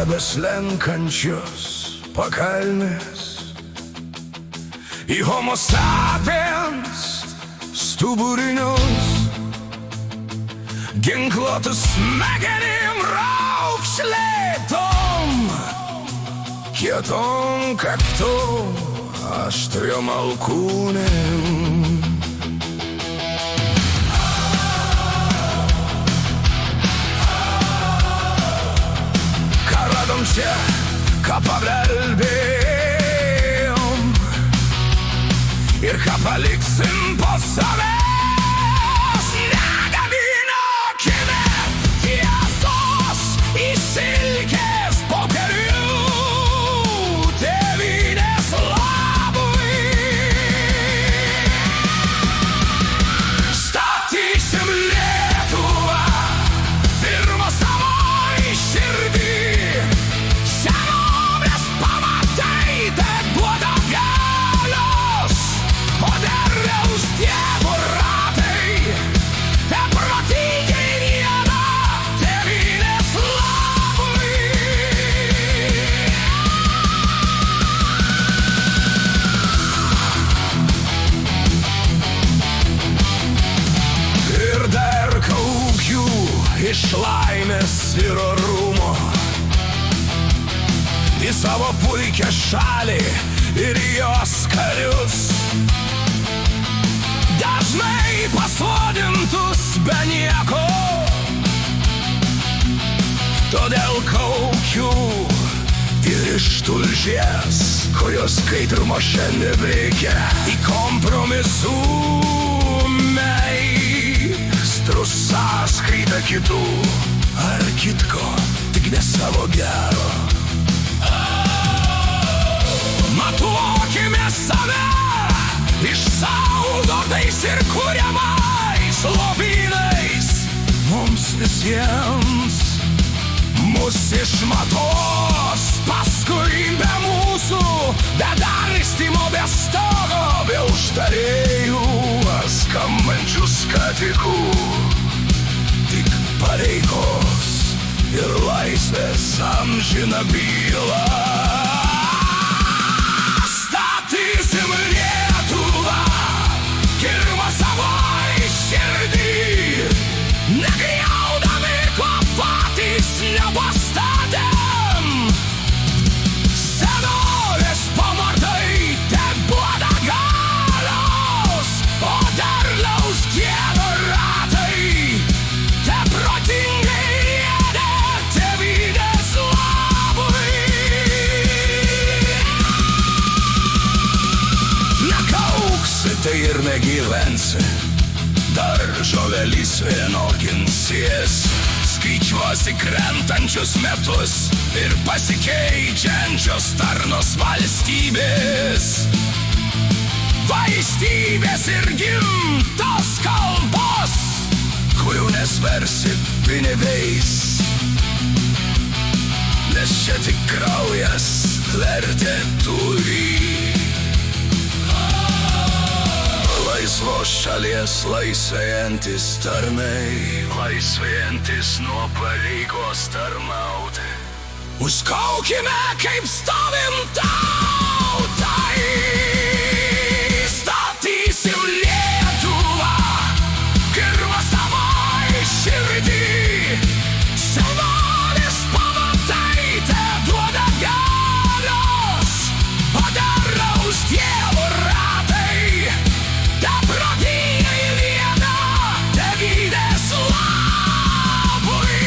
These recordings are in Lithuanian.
nebeslenkančios pakalnės, į homo sapiens stuburinius, ginkluotus smegenim raukšlėtom, kietom kaktom, aštriom alkūnėm. Ką radom čia, ką paveldėjom ir ką paliksim po savęs, negamino kinet tiesos į silkės popierių tėvynės labui. Statysim Lietuvą pirmą savoj širdį, senovės pamatai tai duoda galios, o derliaus Dievo ratai te protingi rieda tėvynės labui. Ir dar kaukių iš laimės ir orumo į savo puikią šalį ir jos karius, dažnai pasodintus be nieko. Todėl kaukių ir iš tulžies, kurios kaitrumo šiandien reikia, į kompromisų meistrų sąskaitą kitų, ar kitko, tik ne savo gero. Matuokime save išsaugotais ir kuriamais lobynais. Mums visiems mus išmatos, paskui be mūsų, be darstymo, be stogo, be užtarėjų skambančių skatikų. Tik pareigos ir laisvės amžina byla. Statysim Lietuvą pirmą savoj širdį, negriaudami, ko patys nepastatėm. Senovės pamatai te duoda galios, o derliaus Dievo ratai te protingai rieda tėvynės labui. Nekauksi tai ir negyvensi, daržovę lysvė noginsies, skaičiuosi krentančius metus ir pasikeičiančios tarnos valstybės. Valstybės ir gimtos kalbos, kurių nesversi pinigais, nes čia tik kraujas vertę turi. Laisvos šalies laisvėjantis tarnai, laisvėjantis nuo pareigos tarnauti. Užkaukime, kaip stovim tautai. Statysim Lietuvą pirmą savoj širdį, senovės pamatai te duoda galios, o derliaus Dievo ratai te protingai rieda tėvynės labui.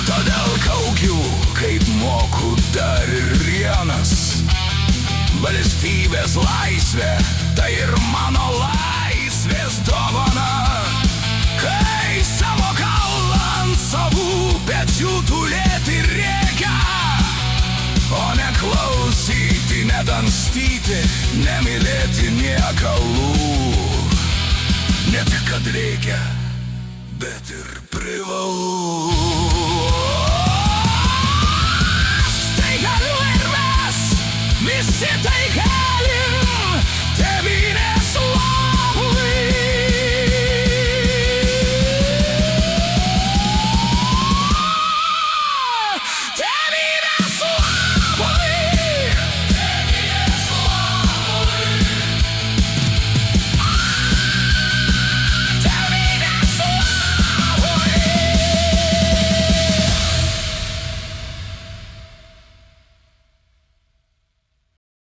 Todėl kaukių, kaip moku dar ir vienas, valstybės laisvė tai ir mano laisvės dovana. Kai savo kaulą ant savų pečių turėti reikia, o neklausyti, nedangstyti, nemylėti niekalų. Ne tik kad reikia, bet ir privalu. Tai galiu ir mes visi tai galim.